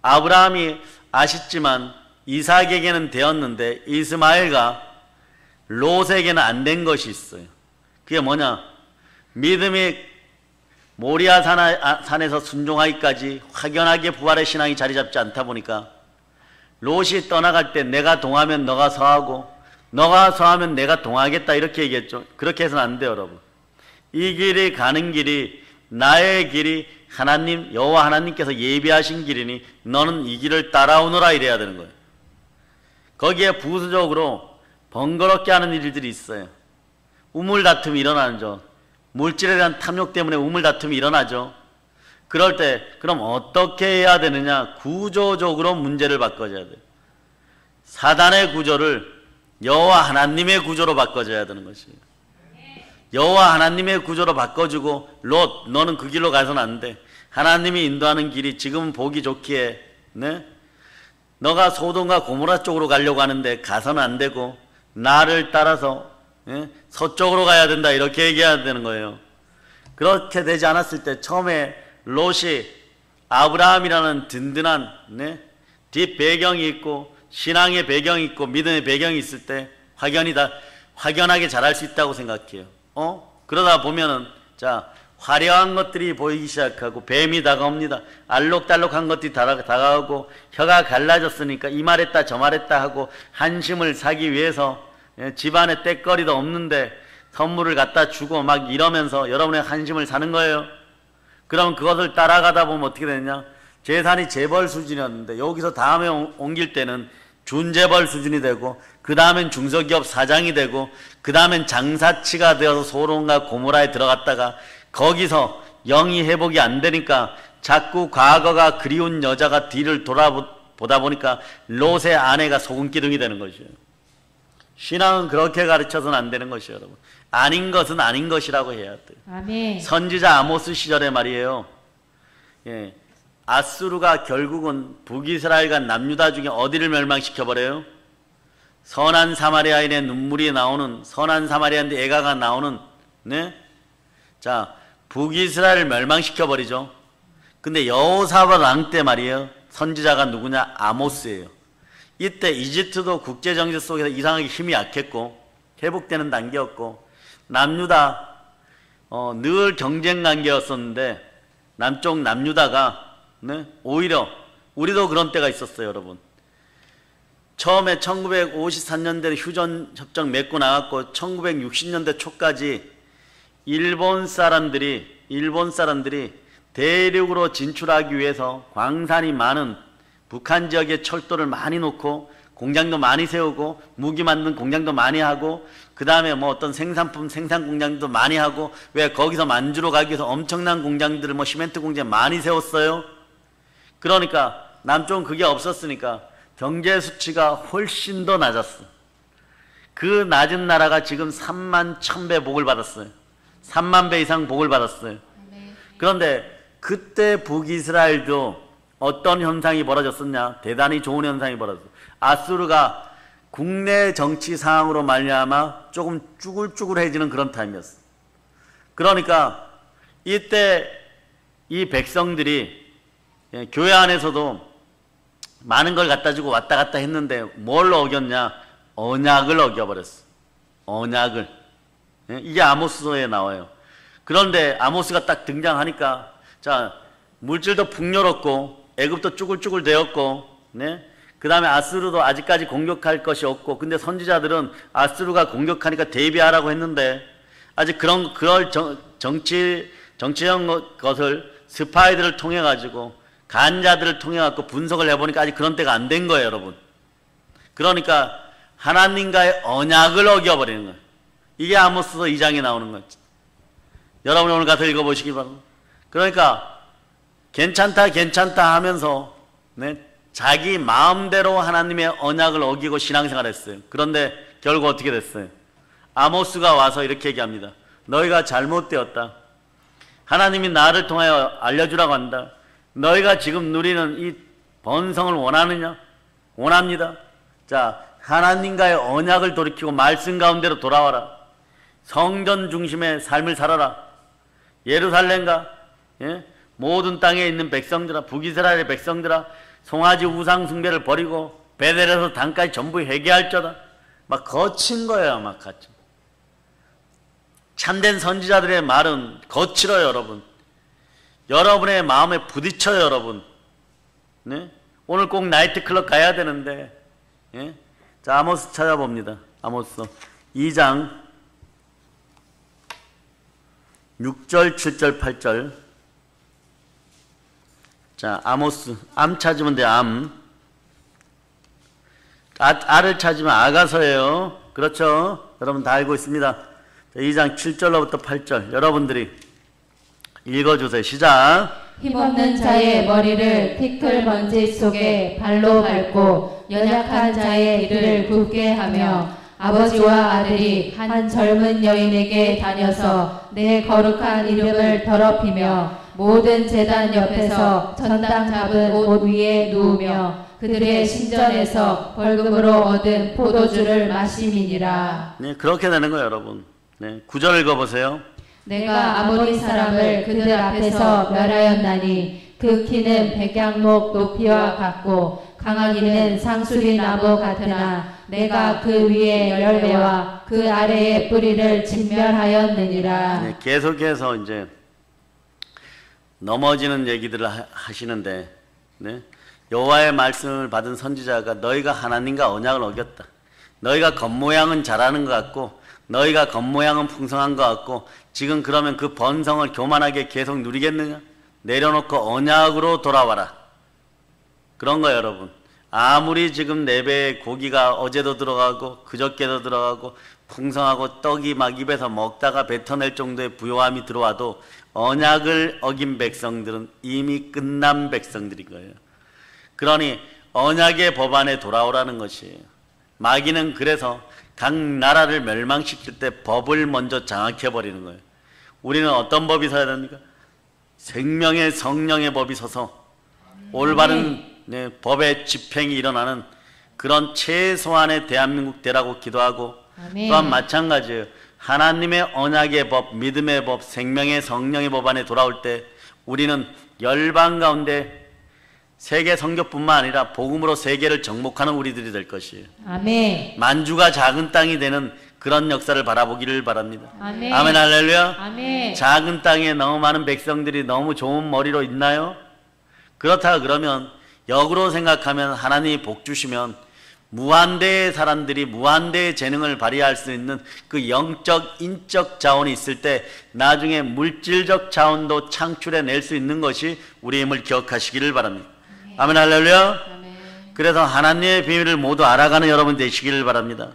아브라함이 아쉽지만 이삭에게는 되었는데 이스마엘과 롯에게는 안 된 것이 있어요. 그게 뭐냐? 믿음이 모리아 산에서 순종하기까지 확연하게 부활의 신앙이 자리 잡지 않다 보니까 롯이 떠나갈 때 내가 동하면 너가 서하고 너가 서하면 내가 동하겠다 이렇게 얘기했죠. 그렇게 해서는 안 돼요, 여러분. 이 길이 가는 길이 나의 길이 하나님 여호와 하나님께서 예비하신 길이니 너는 이 길을 따라오너라 이래야 되는 거예요. 거기에 부수적으로 번거롭게 하는 일들이 있어요. 우물 다툼이 일어나죠. 물질에 대한 탐욕 때문에 우물 다툼이 일어나죠. 그럴 때 그럼 어떻게 해야 되느냐? 구조적으로 문제를 바꿔줘야 돼요. 사단의 구조를 여호와 하나님의 구조로 바꿔줘야 되는 것이에요. 여호와 하나님의 구조로 바꿔주고 롯 너는 그 길로 가서는 안 돼. 하나님이 인도하는 길이 지금은 보기 좋기에 너가 소돔과 고모라 쪽으로 가려고 하는데 가서는 안 되고 나를 따라서 서쪽으로 가야 된다 이렇게 얘기해야 되는 거예요. 그렇게 되지 않았을 때 처음에 롯이 아브라함이라는 든든한 뒷배경이 있고 신앙의 배경이 있고 믿음의 배경이 있을 때 확연하게 자랄 수 있다고 생각해요. 그러다 보면은 화려한 것들이 보이기 시작하고 뱀이 다가옵니다. 알록달록한 것들이 다가오고 혀가 갈라졌으니까 이 말했다 저 말했다 하고 한심을 사기 위해서 집안에 떼거리도 없는데 선물을 갖다 주고 막 이러면서 여러분의 한심을 사는 거예요. 그럼 그것을 따라가다 보면 어떻게 되느냐? 재산이 재벌 수준이었는데 여기서 다음에 옮길 때는 준재벌 수준이 되고 그 다음엔 중소기업 사장이 되고 그 다음엔 장사치가 되어서 소돔과 고모라에 들어갔다가 거기서 영이 회복이 안 되니까 자꾸 과거가 그리운 여자가 뒤를 돌아보다 보니까 롯의 아내가 소금기둥이 되는 것이에요. 신앙은 그렇게 가르쳐서는 안 되는 것이에요, 여러분. 아닌 것은 아닌 것이라고 해야 돼요. 아멘. 선지자 아모스 시절에 말이에요. 아수르가 결국은 북이스라엘과 남유다 중에 어디를 멸망시켜버려요? 선한 사마리아인의 눈물이 나오는, 선한 사마리아인의 애가가 나오는, 북이스라엘을 멸망시켜버리죠. 근데 여호사밧 왕 때 말이에요. 선지자가 누구냐? 아모스예요. 이때 이집트도 국제정세 속에서 이상하게 힘이 약했고 회복되는 단계였고 남유다 늘 경쟁 관계였었는데 남쪽 남유다가 오히려 우리도 그런 때가 있었어요, 여러분. 처음에 1953년대 휴전 협정 맺고 나갔고 1960년대 초까지 일본 사람들이 대륙으로 진출하기 위해서 광산이 많은 북한 지역에 철도를 많이 놓고 공장도 많이 세우고 무기 만든 공장도 많이 하고 그 다음에 어떤 생산품 생산 공장도 많이 하고 왜 거기서 만주로 가기 위해서 엄청난 공장들을 시멘트 공장 많이 세웠어요. 그러니까 남쪽은 그게 없었으니까 경제 수치가 훨씬 더 낮았어. 그 낮은 나라가 지금 3만 1000배 복을 받았어요. 3만 배 이상 복을 받았어요. 그런데 그때 북이스라엘도 어떤 현상이 벌어졌었냐? 대단히 좋은 현상이 벌어졌어요. 아수르가 국내 정치 상황으로 말미암아 조금 쭈글쭈글해지는 그런 타임이었어요. 그러니까 이때 이 백성들이 예, 교회 안에서도 많은 걸 갖다 주고 왔다 갔다 했는데 뭘 어겼냐? 언약을 어겨버렸어. 언약을. 예, 이게 아모스서에 나와요. 그런데 아모스가 딱 등장하니까 자, 물질도 풍요롭고 애굽도 쭈글쭈글 되었고, 네? 그 다음에 아수르도 아직까지 공격할 것이 없고, 근데 선지자들은 아수르가 공격하니까 대비하라고 했는데 아직 그럴 정치적 것을 스파이들을 통해 가지고 간자들을 통해 갖고 분석을 해보니까 아직 그런 때가 안 된 거예요, 여러분. 그러니까 하나님과의 언약을 어겨버리는 거예요. 이게 아모스서 2장에 나오는 거죠. 여러분 오늘 가서 읽어보시기 바랍니다. 그러니까 괜찮다 하면서, 네? 자기 마음대로 하나님의 언약을 어기고 신앙생활 했어요. 그런데 결국 어떻게 됐어요? 아모스가 와서 이렇게 얘기합니다. 너희가 잘못되었다. 하나님이 나를 통하여 알려주라고 한다. 너희가 지금 누리는 이 번성을 원하느냐? 원합니다. 자, 하나님과의 언약을 돌이키고 말씀 가운데로 돌아와라. 성전 중심의 삶을 살아라. 예루살렘과, 예? 모든 땅에 있는 백성들아, 북이스라엘의 백성들아, 송아지 우상 숭배를 버리고 베델에서 단까지 전부 회개할저다. 막 거친 거예요. 막 같이. 참된 선지자들의 말은 거칠어요, 여러분. 여러분의 마음에 부딪혀요, 여러분. 네? 오늘 꼭 나이트클럽 가야 되는데, 예? 자, 아모스 찾아봅니다. 아모스 2장 6절, 7절, 8절. 자, 아모스, 암 찾으면 돼, 암. 아를 찾으면 아가서예요. 그렇죠? 여러분 다 알고 있습니다. 자, 2장 7절로부터 8절. 여러분들이 읽어주세요. 시작. 힘없는 자의 머리를 티끌 먼지 속에 발로 밟고 연약한 자의 뒤를 굽게 하며 아버지와 아들이 한 젊은 여인에게 다녀서 내 거룩한 이름을 더럽히며 모든 제단 옆에서 전당 잡은 옷 위에 누우며 그들의 신전에서 벌금으로 얻은 포도주를 마심이니라. 네, 그렇게 되는 거예요, 여러분. 네, 9절 읽어보세요. 내가 아모리 사람을 그들 앞에서 멸하였나니 그 키는 백양목 높이와 같고 강하기는 상수리 나무 같으나 내가 그 위에 열매와 그 아래의 뿌리를 진멸하였느니라. 네, 계속해서 이제 넘어지는 얘기들을 하시는데, 네? 여호와의 말씀을 받은 선지자가 너희가 하나님과 언약을 어겼다. 너희가 겉모양은 잘하는 것 같고 너희가 겉모양은 풍성한 것 같고 지금 그러면 그 번성을 교만하게 계속 누리겠느냐? 내려놓고 언약으로 돌아와라. 그런 거예요, 여러분. 아무리 지금 내 배에 고기가 어제도 들어가고 그저께도 들어가고 풍성하고 떡이 막 입에서 먹다가 뱉어낼 정도의 부요함이 들어와도 언약을 어긴 백성들은 이미 끝난 백성들인 거예요. 그러니 언약의 법안에 돌아오라는 것이에요. 마귀는 그래서 각 나라를 멸망시킬 때 법을 먼저 장악해버리는 거예요. 우리는 어떤 법이 서야 됩니까? 생명의 성령의 법이 서서 올바른 법의 집행이 일어나는 그런 최소한의 대한민국 되라고 기도하고, 또한 마찬가지예요. 하나님의 언약의 법, 믿음의 법, 생명의 성령의 법 안에 돌아올 때 우리는 열방 가운데 세계 선교뿐만 아니라 복음으로 세계를 정복하는 우리들이 될 것이에요. 아멘. 만주가 작은 땅이 되는 그런 역사를 바라보기를 바랍니다. 아멘. 아멘, 할렐루야. 아멘. 작은 땅에 너무 많은 백성들이 너무 좋은 머리로 있나요? 그렇다 그러면 역으로 생각하면 하나님이 복 주시면 무한대의 사람들이 무한대의 재능을 발휘할 수 있는 그 영적, 인적 자원이 있을 때 나중에 물질적 자원도 창출해낼 수 있는 것이 우리의 힘을 기억하시기를 바랍니다. 아멘, 할렐루야. 그래서 하나님의 비밀을 모두 알아가는 여러분 되시기를 바랍니다.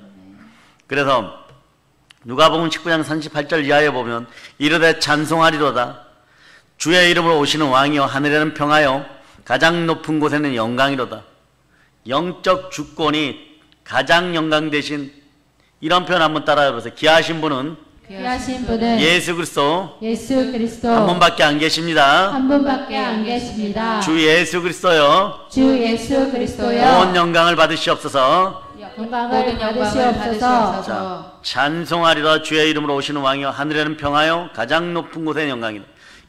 그래서 누가복음 19장 38절 이하에 보면 이르되 찬송하리로다. 주의 이름으로 오시는 왕이여 하늘에는 평하여 가장 높은 곳에는 영광이로다. 영적 주권이 가장 영광 되신, 이런 표현 한번 따라해 보세요. 귀하신 분은 예수 그리스도 한 분밖에 안 계십니다. 한 분밖에 안 계십니다. 주 예수 그리스도요. 주 예수 그리스도여. 온 영광을 받으시옵소서. 영광을 받으시옵소서. 자, 찬송하리라. 주의 이름으로 오시는 왕이여 하늘에는 평하여 가장 높은 곳에는 영광이다.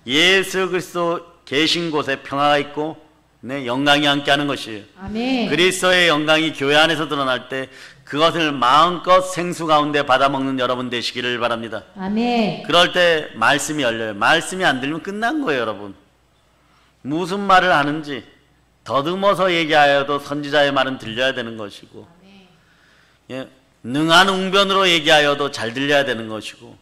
예수 그리스도 계신 곳에 평화가 있고 네, 영광이 함께하는 것이에요. 아멘. 그리스도의 영광이 교회 안에서 드러날 때 그것을 마음껏 생수 가운데 받아먹는 여러분 되시기를 바랍니다. 아멘. 그럴 때 말씀이 열려요. 말씀이 안 들리면 끝난 거예요, 여러분. 무슨 말을 하는지 더듬어서 얘기하여도 선지자의 말은 들려야 되는 것이고, 예, 능한 웅변으로 얘기하여도 잘 들려야 되는 것이고,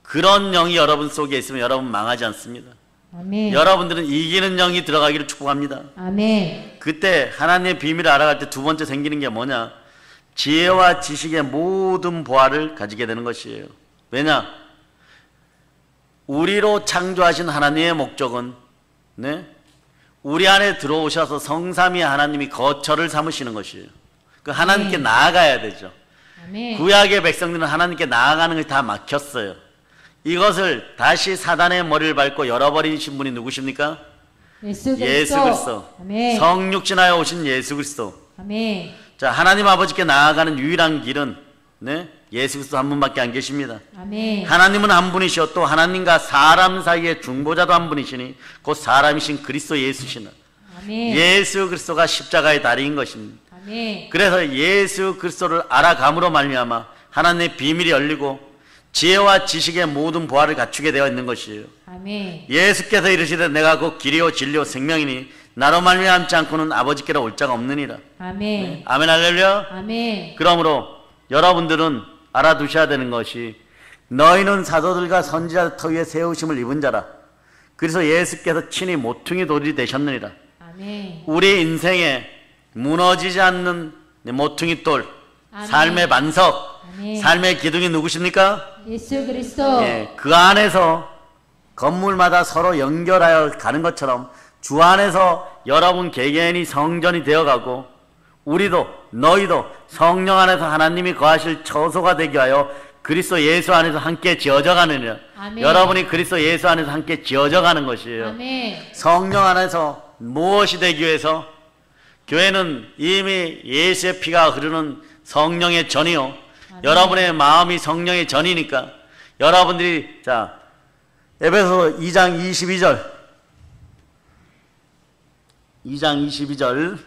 그런 영이 여러분 속에 있으면 여러분 망하지 않습니다. 아멘. 여러분들은 이기는 영이 들어가기를 축복합니다. 아멘. 그때 하나님의 비밀을 알아갈 때 두 번째 생기는 게 뭐냐? 지혜와 지식의 모든 보화를 가지게 되는 것이에요. 왜냐? 우리로 창조하신 하나님의 목적은, 네, 우리 안에 들어오셔서 성삼위 하나님이 거처를 삼으시는 것이에요. 그 하나님께 나아가야 되죠. 아멘. 구약의 백성들은 하나님께 나아가는 것이 다 막혔어요. 이것을 다시 사단의 머리를 밟고 열어버리신 분이 누구십니까? 예수 예수 그리스도. 아멘. 성육신하여 오신 예수 그리스도. 아멘. 자, 하나님 아버지께 나아가는 유일한 길은, 네, 예수 그리스도 한 분밖에 안 계십니다. 아멘. 하나님은 한 분이시오. 또 하나님과 사람 사이의 중보자도 한 분이시니 곧 사람이신 그리스도 예수시는 아멘. 예수 그리스도가 십자가의 다리인 것입니다. 아멘. 그래서 예수 그리스도를 알아감으로 말미암아 하나님의 비밀이 열리고 지혜와 지식의 모든 보화를 갖추게 되어 있는 것이에요. 아멘. 예수께서 이르시되 내가 곧 길이요 진리요 생명이니 나로 말미암지 않고는 아버지께로 올 자가 없느니라. 아멘. 아멘 할렐루야. 아멘. 그러므로 여러분들은 알아두셔야 되는 것이 너희는 사도들과 선지자 터 위에 세우심을 입은 자라. 그래서 예수께서 친히 모퉁이 돌이 되셨느니라. 아멘. 우리 인생에 무너지지 않는 모퉁이 돌, 아멘. 삶의 반석, 아멘. 삶의 기둥이 누구십니까? 예수 그리스도. 예, 그 안에서 건물마다 서로 연결하여 가는 것처럼 주 안에서 여러분 개개인이 성전이 되어가고 우리도 너희도 성령 안에서 하나님이 거하실 처소가 되게 하여 그리스도 예수 안에서 함께 지어져 가느니라. 아멘. 여러분이 그리스도 예수 안에서 함께 지어져 가는 것이에요. 아멘. 성령 안에서 무엇이 되기 위해서? 교회는 이미 예수의 피가 흐르는 성령의 전이요. 아멘. 여러분의 마음이 성령의 전이니까 여러분들이, 자, 에베소 2장 22절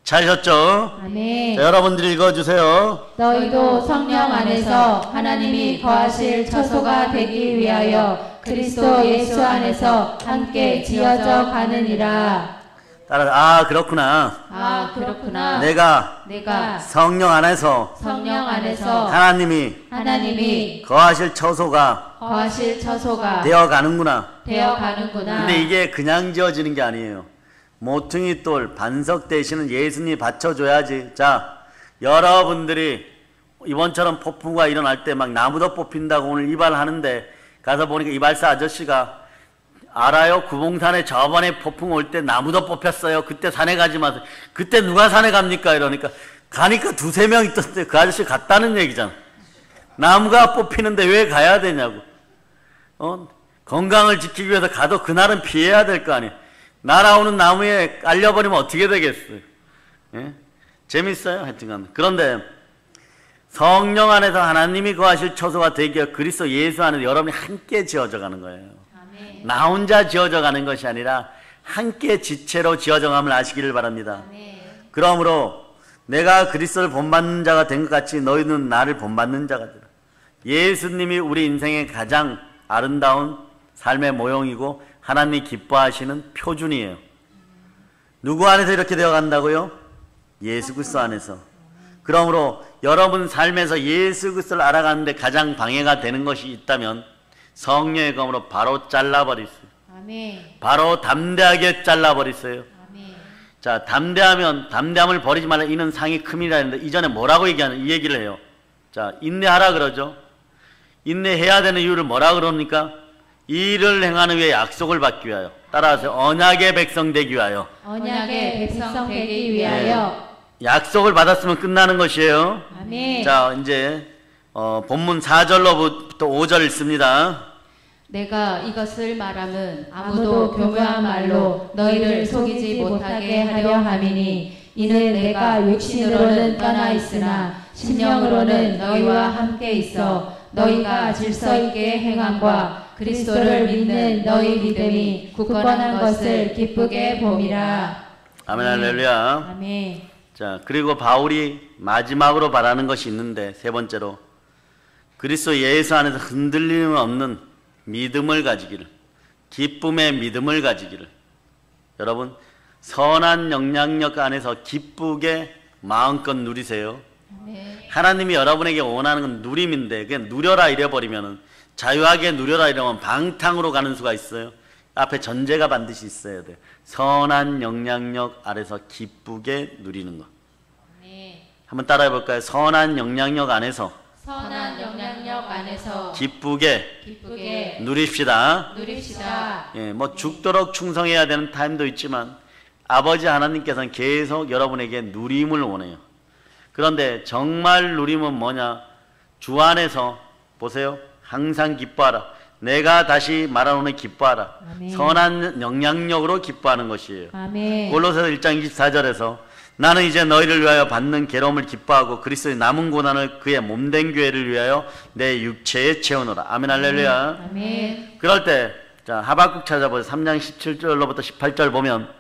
찾으셨죠? 아멘. 자, 여러분들이 읽어주세요. 너희도 성령 안에서 하나님이 거하실 처소가 되기 위하여 그리스도 예수 안에서 함께 지어져 가느니라. 따라, 그렇구나. 아, 그렇구나. 내가 성령 안에서 안에서 하나님이 거하실 처소가 거하실 처소가 되어 가는구나. 되어가는구나. 근데 이게 그냥 지어지는 게 아니에요. 모퉁이 돌, 반석 대신은 예수님이 받쳐줘야지. 자, 여러분들이 이번처럼 폭풍우가 일어날 때 막 나무도 뽑힌다고 오늘 이발하는데 가서 보니까 이발사 아저씨가 알아요? 구봉산에 저번에 폭풍 올 때 나무도 뽑혔어요. 그때 산에 가지 마세요. 그때 누가 산에 갑니까? 이러니까 가니까 두세 명 있던데 그 아저씨 갔다는 얘기잖아. 나무가 뽑히는데 왜 가야 되냐고. 건강을 지키기 위해서 가도 그날은 피해야 될 거 아니에요. 날아오는 나무에 깔려버리면 어떻게 되겠어요? 예? 재밌어요, 하여튼간. 그런데 성령 안에서 하나님이 거하실 처소가 되기 위해 그리스도 예수 안에서 여러분이 함께 지어져 가는 거예요. 아멘. 나 혼자 지어져 가는 것이 아니라 함께 지체로 지어져 감을 아시기를 바랍니다. 아멘. 그러므로 내가 그리스도를 본받는 자가 된 것 같이 너희는 나를 본받는 자가 되라. 예수님이 우리 인생의 가장 아름다운 삶의 모형이고 하나님이 기뻐하시는 표준이에요. 누구 안에서 이렇게 되어 간다고요? 예수 그리스도 안에서. 그러므로 여러분 삶에서 예수 그리스도를 알아가는데 가장 방해가 되는 것이 있다면 성령의 검으로 바로 잘라버리세요. 아멘. 바로 담대하게 잘라버리세요. 아멘. 자, 담대함을 버리지 말라. 이는 상이 큼이라 했는데 이전에 뭐라고 얘기하는, 이 얘기를 해요. 자, 인내하라 그러죠. 인내해야 되는 이유를 뭐라 그럽니까? 일을 행하는 위해 약속을 받기 위하여. 따라하세요. 언약의 백성 되기 위하여. 언약의 백성 되기 위하여. 약속을 받았으면 끝나는 것이에요. 아멘. 자, 이제 본문 4절로부터 5절 읽습니다. 내가 이것을 말함은 아무도 교묘한 말로 너희를 속이지 못하게 하려 함이니 이는 내가 육신으로는 떠나 있으나 심령으로는 너희와 함께 있어 너희가 질서 있게 행함과 그리스도를 믿는 너희 믿음이 굳건한 것을 기쁘게 봄이라. 아멘 할렐루야. 아멘. 자, 그리고 바울이 마지막으로 바라는 것이 있는데 세 번째로 그리스도 예수 안에서 흔들림 없는 믿음을 가지기를, 기쁨의 믿음을 가지기를. 여러분 선한 영향력 안에서 기쁘게 마음껏 누리세요. 아멘. 하나님이 여러분에게 원하는 건 누림인데 그냥 누려라 이래버리면은, 자유하게 누려라 이러면 방탕으로 가는 수가 있어요. 앞에 전제가 반드시 있어야 돼. 선한 영향력 아래서 기쁘게 누리는 것. 아멘. 한번 따라해 볼까요? 선한 영향력 안에서 선한 영향력 안에서 기쁘게 누립시다. 누립시다. 예, 뭐 죽도록 충성해야 되는 타임도 있지만 아버지 하나님께서는 계속 여러분에게 누림을 원해요. 그런데 정말 누림은 뭐냐? 주 안에서 보세요. 항상 기뻐하라. 내가 다시 말하노니 기뻐하라. 아멘. 선한 영향력으로 기뻐하는 것이에요. 아멘. 골로새서 1장 24절에서 나는 이제 너희를 위하여 받는 괴로움을 기뻐하고 그리스도의 남은 고난을 그의 몸된 교회를 위하여 내 육체에 채우노라. 아멘 할렐루야. 아멘. 그럴 때 자, 하박국 찾아보세요. 3장 17절로부터 18절 보면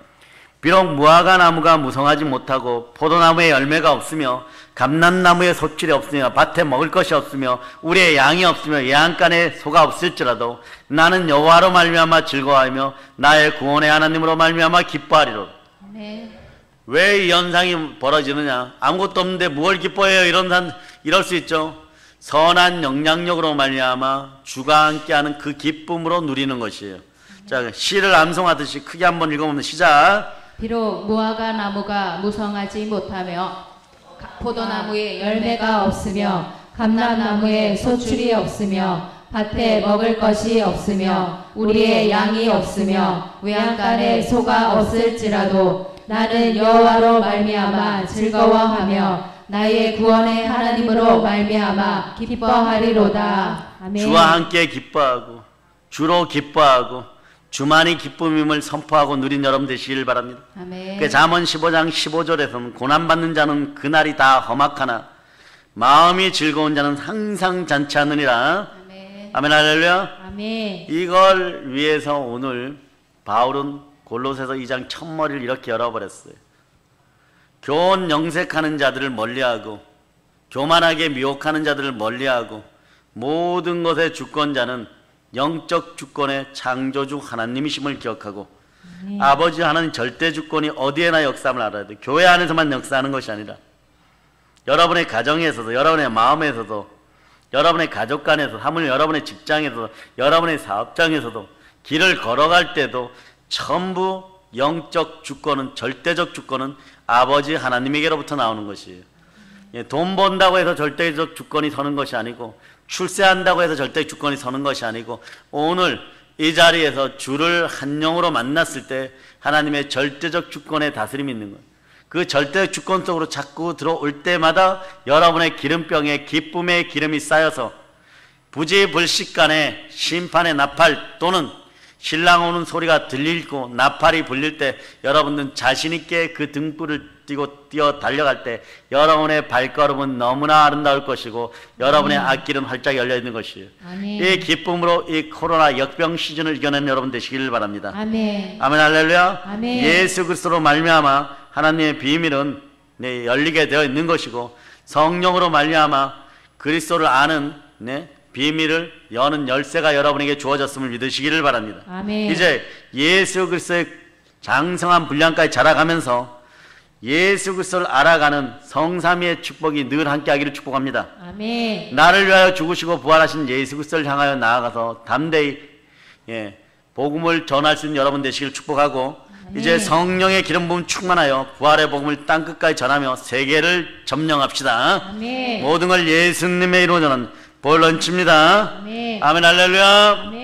비록 무화과 나무가 무성하지 못하고 포도나무에 열매가 없으며 감람나무에 소출이 없으며 밭에 먹을 것이 없으며 우리의 양이 없으며 예안간에 소가 없을지라도 나는 여호와로 말미암아 즐거워하며 나의 구원의 하나님으로 말미암아 기뻐하리로다. 아멘. 왜 이 현상이 벌어지느냐? 아무것도 없는데 무얼 기뻐해요? 이럴 수 있죠. 선한 영향력으로 말미암아 주가 함께하는 그 기쁨으로 누리는 것이에요. 자, 시를 암송하듯이 크게 한번 읽어보면 시작. 비록 무화과 나무가 무성하지 못하며 포도나무에 열매가 없으며 감람나무에 소출이 없으며 밭에 먹을 것이 없으며 우리의 양이 없으며 외양간에 소가 없을지라도 나는 여호와로 말미암아 즐거워하며 나의 구원의 하나님으로 말미암아 기뻐하리로다. 아멘. 주와 함께 기뻐하고 주로 기뻐하고 주만이 기쁨임을 선포하고 누린 여러분 되시길 바랍니다. 아멘. 그 잠언 15장 15절에서는 고난받는 자는 그날이 다 험악하나 마음이 즐거운 자는 항상 잔치하느니라. 아멘. 아멘 할렐루야. 아멘. 이걸 위해서 오늘 바울은 골로새서 2장 첫머리를 이렇게 열어버렸어요. 교훈 영색하는 자들을 멀리하고 교만하게 미혹하는 자들을 멀리하고 모든 것의 주권자는 영적 주권의 창조주 하나님이심을 기억하고 아버지 하나님 절대 주권이 어디에나 역사함을 알아야 돼요. 교회 안에서만 역사하는 것이 아니라 여러분의 가정에서도, 여러분의 마음에서도, 여러분의 가족 간에서, 하물며 여러분의 직장에서도, 여러분의 사업장에서도, 길을 걸어갈 때도 전부 영적 주권은, 절대적 주권은 아버지 하나님에게로부터 나오는 것이에요. 돈 번다고 해서 절대적 주권이 서는 것이 아니고, 출세한다고 해서 절대 주권이 서는 것이 아니고, 오늘 이 자리에서 주를 한 영으로 만났을 때 하나님의 절대적 주권의 다스림이 있는 거예요. 그 절대적 주권 속으로 자꾸 들어올 때마다 여러분의 기름병에 기쁨의 기름이 쌓여서 부지불식간에 심판의 나팔 또는 신랑 오는 소리가 들리고 나팔이 불릴 때 여러분들은 자신있게 그 등불을 띄고 뛰어 달려갈 때 여러분의 발걸음은 너무나 아름다울 것이고 여러분의 앞길은 활짝 열려있는 것이에요. 아멘. 이 기쁨으로 이 코로나 역병 시즌을 이겨낸 여러분 되시길 바랍니다. 아멘. 아멘 할렐루야. 아멘. 예수 그리스도로 말미암아 하나님의 비밀은 열리게 되어 있는 것이고 성령으로 말미암아 그리스도를 아는 비밀을 여는 열쇠가 여러분에게 주어졌음을 믿으시기를 바랍니다. 아멘. 이제 예수 그리스도의 장성한 분량까지 자라가면서 예수 그리스도를 알아가는 성삼위의 축복이 늘 함께하기를 축복합니다. 아멘. 나를 위하여 죽으시고 부활하신 예수 그리스도를 향하여 나아가서 담대히 복음을 전할 수 있는 여러분 되시기를 축복하고 아멘. 이제 성령의 기름 부음 충만하여 부활의 복음을 땅끝까지 전하며 세계를 점령합시다. 아멘. 모든 걸 예수님의 이름으로 전하는 볼 넘칩니다. 아멘. 아멘 할렐루야. 아멘.